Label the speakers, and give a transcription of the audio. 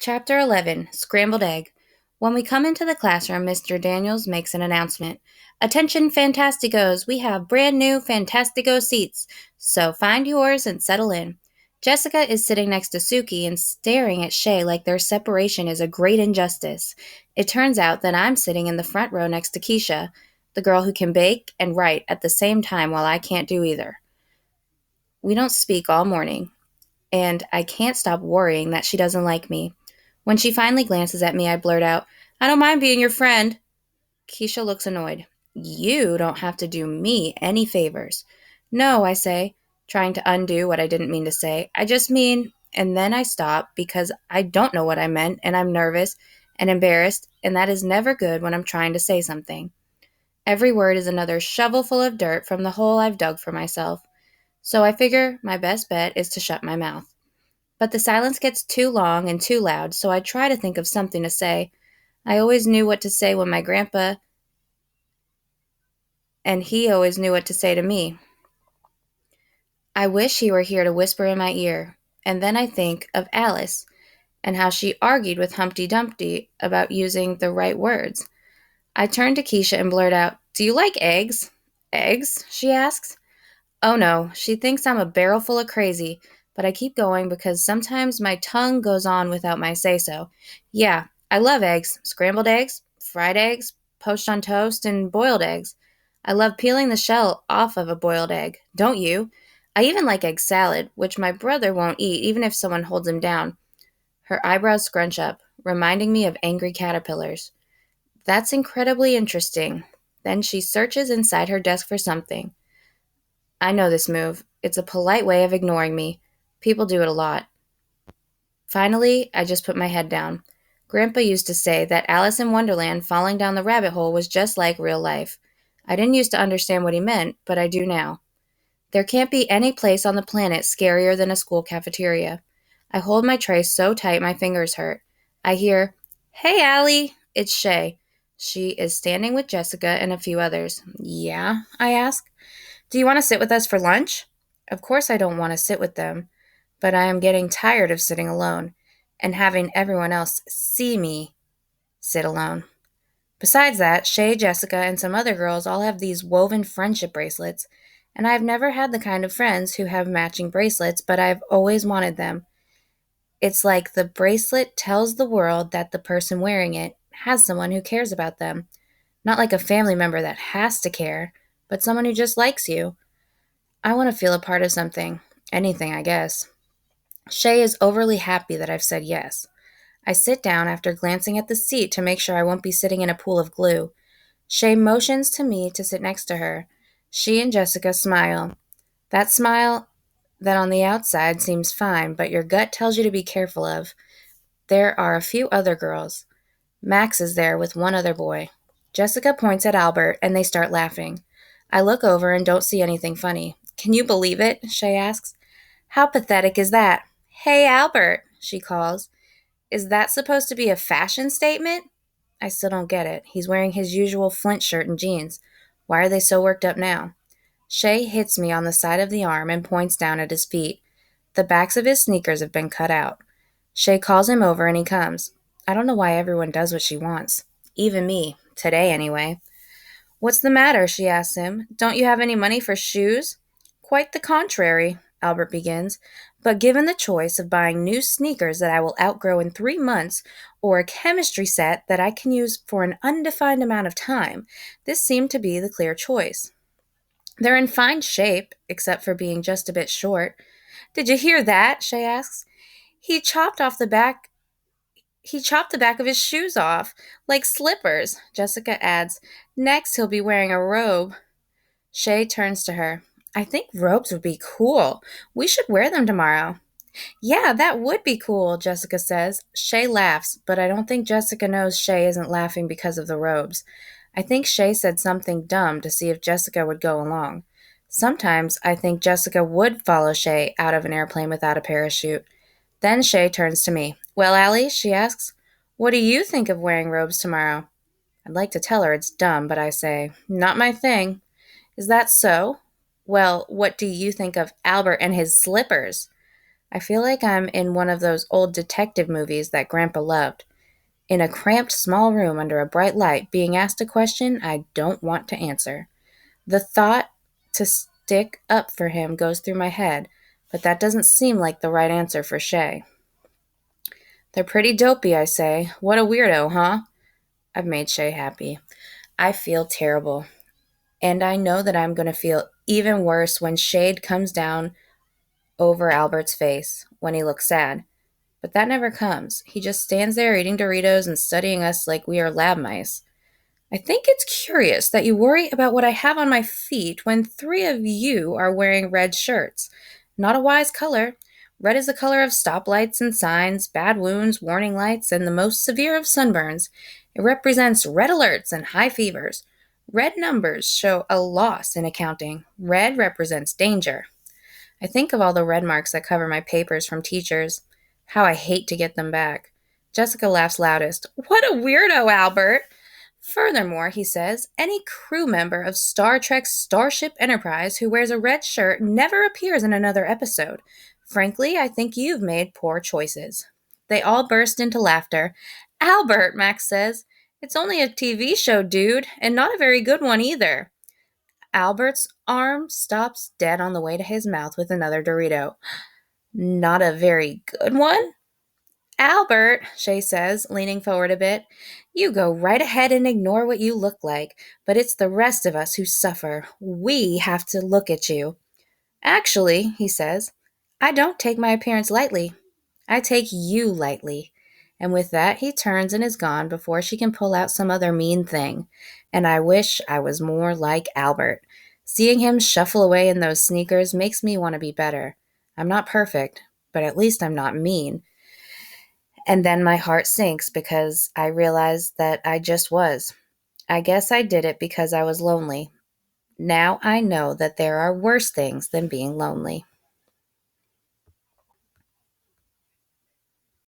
Speaker 1: Chapter 11 Scrambled Egg. When we come into the classroom, Mr. Daniels makes an announcement. Attention, Fantasticos! We have brand new Fantastico seats, so find yours and settle in. Jessica is sitting next to Suki and staring at Shay like their separation is a great injustice. It turns out that I'm sitting in the front row next to Keisha, the girl who can bake and write at the same time while I can't do either. We don't speak all morning, and I can't stop worrying that she doesn't like me. When she finally glances at me, I blurt out, "I don't mind being your friend." Keisha looks annoyed. "You don't have to do me any favors." "No," I say, trying to undo what I didn't mean to say. "I just mean," and then I stop because I don't know what I meant, and I'm nervous and embarrassed, and that is never good when I'm trying to say something. Every word is another shovelful of dirt from the hole I've dug for myself. So I figure my best bet is to shut my mouth. But the silence gets too long and too loud, so I try to think of something to say. I always knew what to say when my grandpa, and he always knew what to say to me. I wish he were here to whisper in my ear. And then I think of Alice and how she argued with Humpty Dumpty about using the right words. I turn to Keisha and blurt out, "Do you like eggs?" "Eggs?" she asks. Oh no, she thinks I'm a barrel full of crazy, but I keep going because sometimes my tongue goes on without my say-so. Yeah, I love eggs. Scrambled eggs, fried eggs, poached on toast, and boiled eggs. I love peeling the shell off of a boiled egg. Don't you? I even like egg salad, which my brother won't eat even if someone holds him down. Her eyebrows scrunch up, reminding me of angry caterpillars. That's incredibly interesting. Then she searches inside her desk for something. I know this move. It's a polite way of ignoring me. People do it a lot. Finally, I just put my head down. Grandpa used to say that Alice in Wonderland falling down the rabbit hole was just like real life. I didn't used to understand what he meant, but I do now. There can't be any place on the planet scarier than a school cafeteria. I hold my tray so tight my fingers hurt. I hear, "Hey, Allie!" It's Shay. She is standing with Jessica and a few others. "Yeah?" I ask. "Do you want to sit with us for lunch?" Of course I don't want to sit with them, but I am getting tired of sitting alone and having everyone else see me sit alone. Besides that, Shay, Jessica, and some other girls all have these woven friendship bracelets, and I've never had the kind of friends who have matching bracelets, but I've always wanted them. It's like the bracelet tells the world that the person wearing it has someone who cares about them. Not like a family member that has to care, but someone who just likes you. I want to feel a part of something. Anything, I guess. Shay is overly happy that I've said yes. I sit down after glancing at the seat to make sure I won't be sitting in a pool of glue. Shay motions to me to sit next to her. She and Jessica smile. That smile that on the outside seems fine, but your gut tells you to be careful of. There are a few other girls. Max is there with one other boy. Jessica points at Albert, and they start laughing. I look over and don't see anything funny. "Can you believe it?" Shay asks. "How pathetic is that?" "Hey, Albert," she calls. "Is that supposed to be a fashion statement?" I still don't get it. He's wearing his usual Flint shirt and jeans. Why are they so worked up now? Shay hits me on the side of the arm and points down at his feet. The backs of his sneakers have been cut out. Shay calls him over and he comes. I don't know why everyone does what she wants. Even me. Today, anyway. "What's the matter?" she asks him. "Don't you have any money for shoes?" "Quite the contrary," Albert begins. "But given the choice of buying new sneakers that I will outgrow in 3 months or a chemistry set that I can use for an undefined amount of time, this seemed to be the clear choice. They're in fine shape, except for being just a bit short." "Did you hear that?" Shay asks. He chopped off the back He chopped the back of his shoes off, like slippers," Jessica adds. "Next, he'll be wearing a robe." Shay turns to her. "I think robes would be cool. We should wear them tomorrow." "Yeah, that would be cool," Jessica says. Shay laughs, but I don't think Jessica knows Shay isn't laughing because of the robes. I think Shay said something dumb to see if Jessica would go along. Sometimes I think Jessica would follow Shay out of an airplane without a parachute. Then Shay turns to me. "Well, Allie," she asks, "what do you think of wearing robes tomorrow?" I'd like to tell her it's dumb, but I say, "Not my thing." "Is that so? Well, what do you think of Albert and his slippers?" I feel like I'm in one of those old detective movies that Grandpa loved, in a cramped small room under a bright light, being asked a question I don't want to answer. The thought to stick up for him goes through my head, but that doesn't seem like the right answer for Shay. They're pretty dopey, I say. What a weirdo, huh? I've made Shay happy. I feel terrible. And I know that I'm going to feel even worse when shade comes down over Albert's face when he looks sad. But that never comes. He just stands there eating Doritos and studying us like we are lab mice. I think it's curious that you worry about what I have on my feet when three of you are wearing red shirts. Not a wise color. Red is the color of stoplights and signs, bad wounds, warning lights, and the most severe of sunburns. It represents red alerts and high fevers. Red numbers show a loss in accounting. Red represents danger. I think of all the red marks that cover my papers from teachers. How I hate to get them back. Jessica laughs loudest. What a weirdo, Albert! Furthermore, he says, any crew member of Star Trek's Starship Enterprise who wears a red shirt never appears in another episode. Frankly, I think you've made poor choices. They all burst into laughter. Albert, Max says, it's only a TV show, dude, and not a very good one either. Albert's arm stops dead on the way to his mouth with another Dorito. Not a very good one? Albert, Shay says, leaning forward a bit, you go right ahead and ignore what you look like, but it's the rest of us who suffer. We have to look at you. Actually, he says, I don't take my appearance lightly. I take you lightly. And with that, he turns and is gone before she can pull out some other mean thing. And I wish I was more like Albert. Seeing him shuffle away in those sneakers makes me want to be better. I'm not perfect, but at least I'm not mean. And then my heart sinks because I realize that I just was. I guess I did it because I was lonely. Now I know that there are worse things than being lonely.